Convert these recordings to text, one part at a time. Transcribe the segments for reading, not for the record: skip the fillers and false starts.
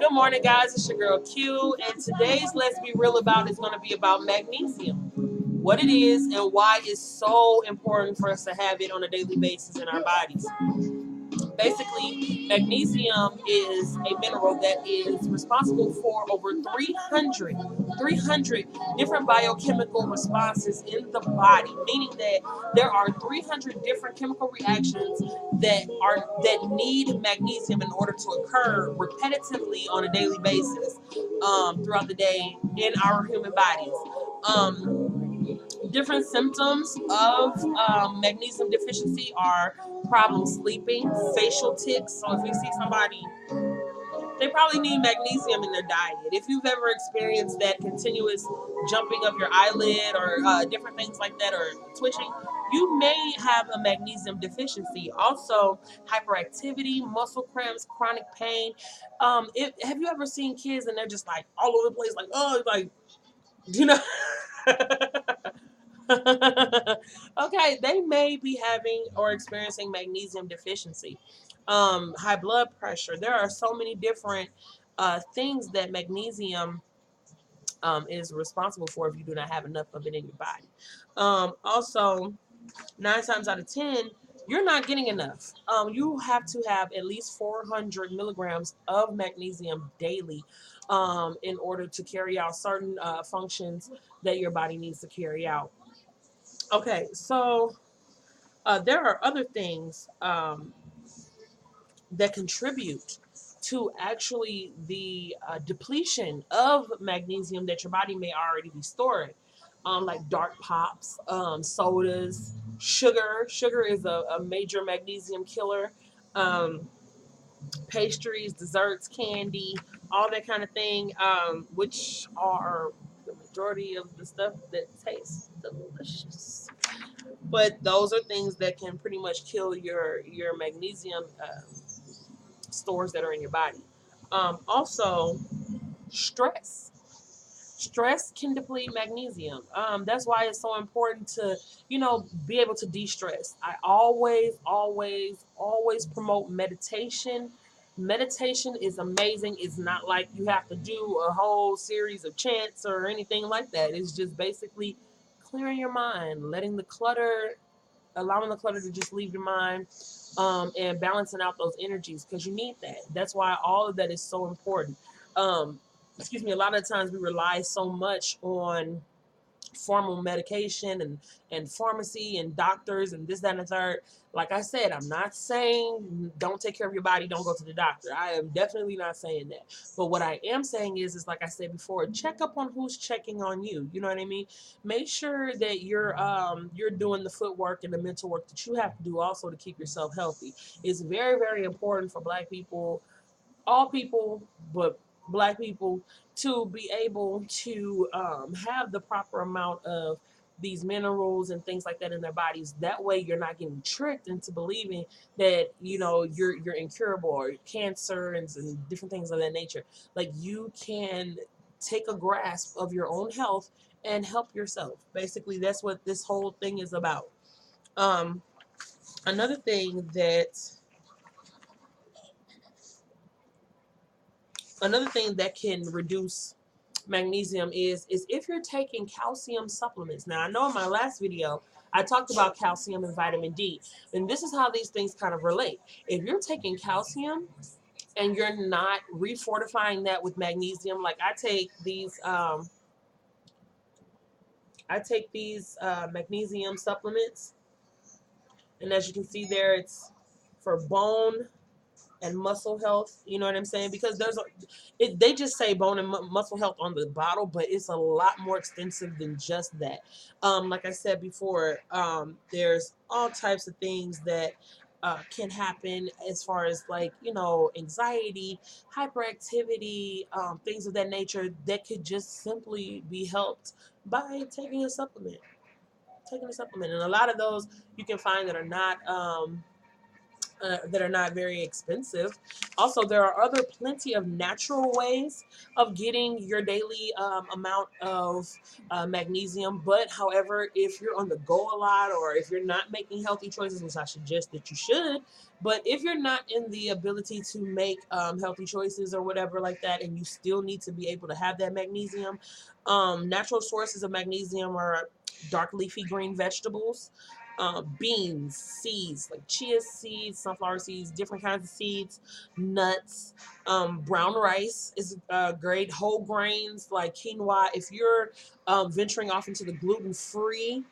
Good morning, guys. It's your girl Q, and today's Let's Be Real About is going to be about magnesium, what it is, and why it's so important for us to have it on a daily basis in our bodies. Basically, magnesium is a mineral that is responsible for over 300 different biochemical responses in the body, meaning that there are 300 different chemical reactions that need magnesium in order to occur repetitively on a daily basis throughout the day in our human bodies. Different symptoms of magnesium deficiency are problem sleeping, facial tics. So if you see somebody, they probably need magnesium in their diet. If you've ever experienced that continuous jumping of your eyelid or different things like that, or twitching, you may have a magnesium deficiency. Also, hyperactivity, muscle cramps, chronic pain. Have you ever seen kids and they're just like all over the place, like, oh, like, you know? Okay, they may be having or experiencing magnesium deficiency. High blood pressure. There are so many different things that magnesium is responsible for if you do not have enough of it in your body. Also, 9 times out of 10, you're not getting enough. You have to have at least 400 milligrams of magnesium daily in order to carry out certain functions that your body needs to carry out. Okay, so there are other things that contribute to actually the depletion of magnesium that your body may already be storing, like dark pops, sodas, sugar. Sugar is a major magnesium killer. Um, Pastries, desserts, candy, all that kind of thing, which are the majority of the stuff that tastes delicious. But those are things that can pretty much kill your magnesium stores that are in your body. Also, stress. Stress can deplete magnesium. That's why it's so important to, be able to de-stress. I always promote meditation. Meditation is amazing. It's not like you have to do a whole series of chants or anything like that. It's just basically clearing your mind, allowing the clutter to just leave your mind, and balancing out those energies, because you need that. That's why all of that is so important. Um, Excuse me. A lot of times we rely so much on formal medication and pharmacy and doctors and this, that, and the third. Like I said, I'm not saying don't take care of your body, don't go to the doctor. I am definitely not saying that. But what I am saying is like I said before, check up on who's checking on you. You know what I mean? Make sure that you're doing the footwork and the mental work that you have to do also to keep yourself healthy. It's very, very important for Black people, all people, but Black people, to be able to have the proper amount of these minerals and things like that in their bodies. That way, you're not getting tricked into believing that you're incurable, or cancer and different things of that nature. Like, you can take a grasp of your own health and help yourself. Basically, that's what this whole thing is about. Um, another thing that Another thing that can reduce magnesium is if you're taking calcium supplements. Now, I know in my last video I talked about calcium and vitamin D, and this is how these things kind of relate. If you're taking calcium and you're not refortifying that with magnesium, like I take these magnesium supplements, and as you can see there, it's for bone and muscle health. You know what I'm saying? Because they just say bone and muscle health on the bottle, but it's a lot more extensive than just that. Like I said before, there's all types of things that can happen as far as, like, anxiety, hyperactivity, things of that nature that could just simply be helped by taking a supplement. And a lot of those you can find that are not that are not very expensive. Also, there are other plenty of natural ways of getting your daily amount of magnesium. But however, if you're on the go a lot, or if you're not making healthy choices, which I suggest that you should, but if you're not in the ability to make healthy choices or whatever like that, and you still need to be able to have that magnesium, natural sources of magnesium are dark leafy green vegetables, beans, seeds like chia seeds, sunflower seeds, different kinds of seeds, nuts, brown rice is great, whole grains like quinoa. If you're venturing off into the gluten-free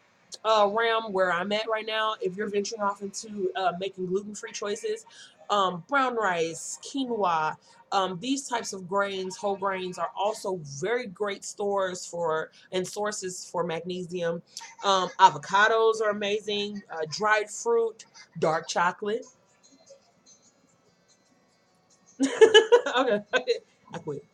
realm where I'm at right now, if you're venturing off into making gluten-free choices, brown rice, quinoa, these types of grains, whole grains, are also very great stores for and sources for magnesium. Avocados are amazing. Dried fruit, dark chocolate. Okay, I quit.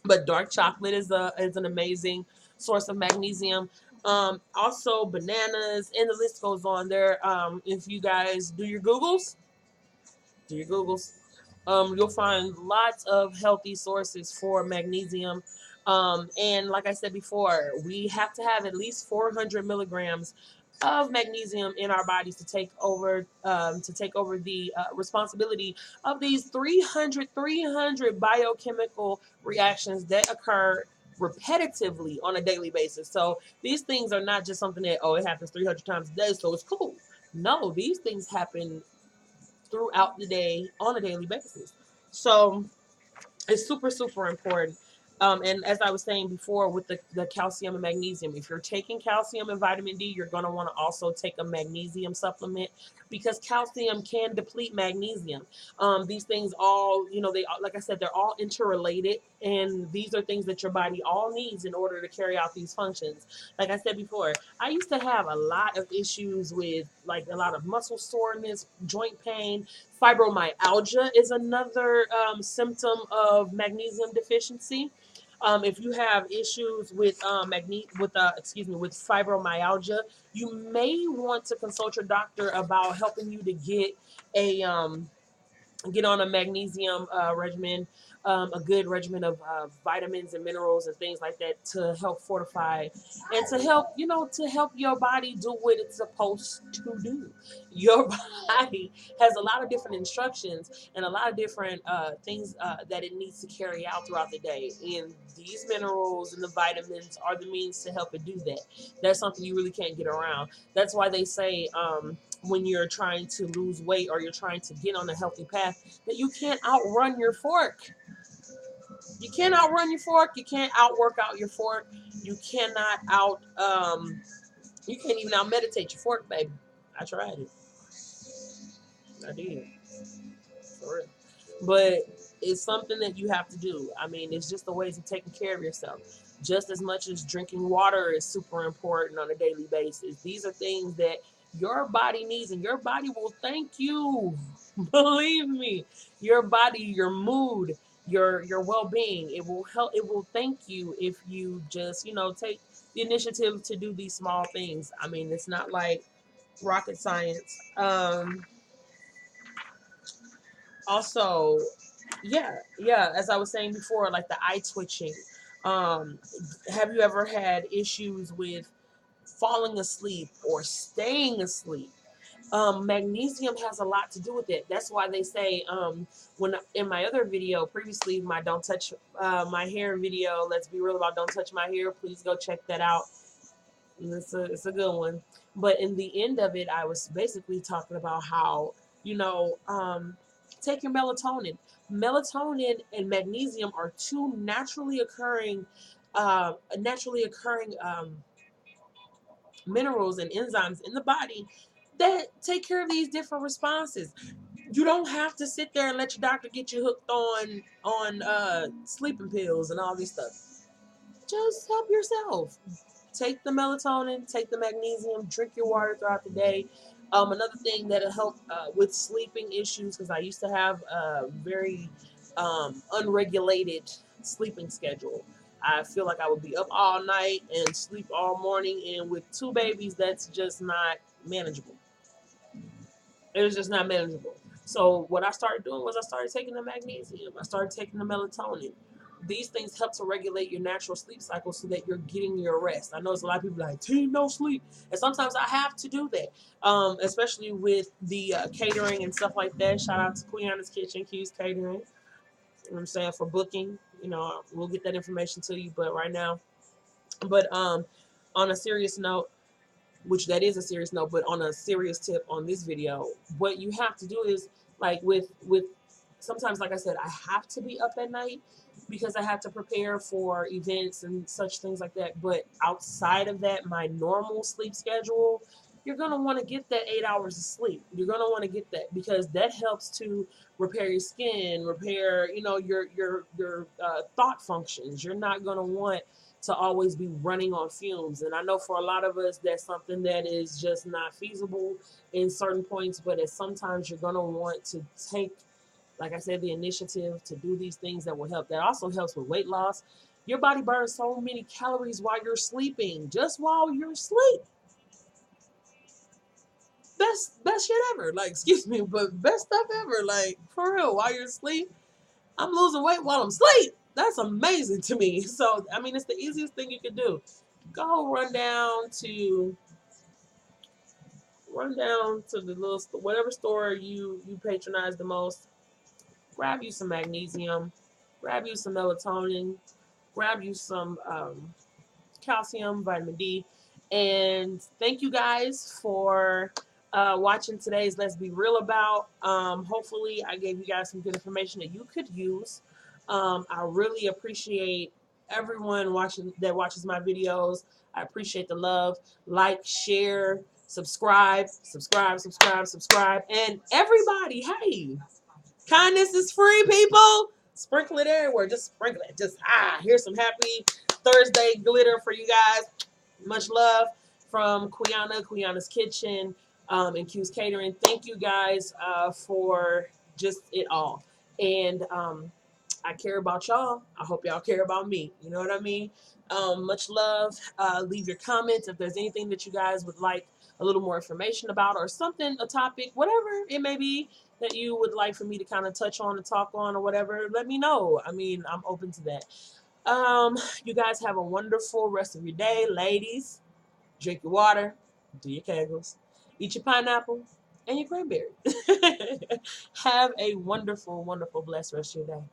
But dark chocolate is an amazing source of magnesium. Also bananas, and the list goes on. There, if you guys do your Googles, you'll find lots of healthy sources for magnesium. And like I said before, we have to have at least 400 milligrams of magnesium in our bodies to take over the responsibility of these 300 biochemical reactions that occur repetitively on a daily basis. So these things are not just something that, oh, it happens 300 times a day, so it's cool. No, these things happen throughout the day on a daily basis. So it's super important. And as I was saying before, with the calcium and magnesium, if you're taking calcium and vitamin D, you're going to want to also take a magnesium supplement, because calcium can deplete magnesium. These things all, they, like I said, they're all interrelated, and these are things that your body all needs in order to carry out these functions. Like I said before, I used to have a lot of issues with, like, a lot of muscle soreness, joint pain. Fibromyalgia is another symptom of magnesium deficiency. If you have issues with with fibromyalgia, you may want to consult your doctor about helping you to get on a magnesium regimen, a good regimen of vitamins and minerals and things like that to help fortify and to help your body do what it's supposed to do. Your body has a lot of different instructions and a lot of different things that it needs to carry out throughout the day. And these minerals and the vitamins are the means to help it do that. That's something you really can't get around. That's why they say, when you're trying to lose weight or you're trying to get on a healthy path, that you can't outrun your fork. You can't outrun your fork. You can't outwork out your fork. You cannot you can't even out meditate your fork, baby. I tried it. I did. For real. But it's something that you have to do. I mean, it's just the ways of taking care of yourself. Just as much as drinking water is super important on a daily basis. These are things that your body needs, and your body will thank you. Believe me, your body, your mood, your well-being, it will help. It will thank you if you just take the initiative to do these small things. I mean, it's not like rocket science. Also, yeah, as I was saying before, like the eye twitching. um have you ever had issues with falling asleep or staying asleep? Magnesium has a lot to do with it. That's why they say, when in my other video previously, my don't touch my hair video, let's be real about don't touch my hair, please go check that out. It's a good one. But in the end of it, I was basically talking about how, take your melatonin. Melatonin and magnesium are two naturally occurring minerals and enzymes in the body that take care of these different responses. You don't have to sit there and let your doctor get you hooked on sleeping pills and all this stuff. Just help yourself. Take the melatonin, take the magnesium, drink your water throughout the day. Another thing that'll help with sleeping issues, because I used to have a very unregulated sleeping schedule. I feel like I would be up all night and sleep all morning, and with two babies, that's just not manageable. It was just not manageable. So what I started doing was I started taking the magnesium. I started taking the melatonin. These things help to regulate your natural sleep cycle so that you're getting your rest. I know there's a lot of people like, team, no sleep. And sometimes I have to do that, especially with the catering and stuff like that. Shout out to Quiana's Kitchen, Q's Catering. You know what I'm saying? For booking, we'll get that information to you. But right now, but on a serious note, which that is a serious note, but on a serious tip on this video, what you have to do is like with sometimes, like I said, I have to be up at night because I have to prepare for events and such things like that. But outside of that, my normal sleep schedule, you're gonna want to get that 8 hours of sleep. You're gonna want to get that because that helps to repair your skin, repair your thought functions. You're not gonna want to always be running on fumes. And I know for a lot of us, that's something that is just not feasible in certain points, but at sometimes you're going to want to take, like I said, the initiative to do these things that will help. That also helps with weight loss. Your body burns so many calories while you're sleeping, just while you're asleep. Best shit ever. Like, excuse me, but best stuff ever. Like, for real, while you're asleep, I'm losing weight while I'm asleep. That's amazing to me. So, I mean, it's the easiest thing you can do. Go run down to the little whatever store you patronize the most. Grab you some magnesium, grab you some melatonin, grab you some calcium, vitamin D, and thank you guys for watching today's Let's Be Real About. Hopefully, I gave you guys some good information that you could use. I really appreciate everyone that watches my videos. I appreciate the love. Like, share, subscribe, and everybody, hey, kindness is free, people. Sprinkle it everywhere. Just sprinkle it. Just here's some happy Thursday glitter for you guys. Much love from Quiana's Kitchen, and Q's Catering. Thank you guys for just it all. And I care about y'all. I hope y'all care about me. You know what I mean? Much love. Leave your comments if there's anything that you guys would like a little more information about, or something, a topic, whatever it may be that you would like for me to kind of touch on and talk on or whatever. Let me know. I mean, I'm open to that. You guys have a wonderful rest of your day, ladies. Drink your water, do your kegels, eat your pineapple and your cranberry. Have a wonderful, wonderful, blessed rest of your day.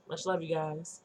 Much love, you guys.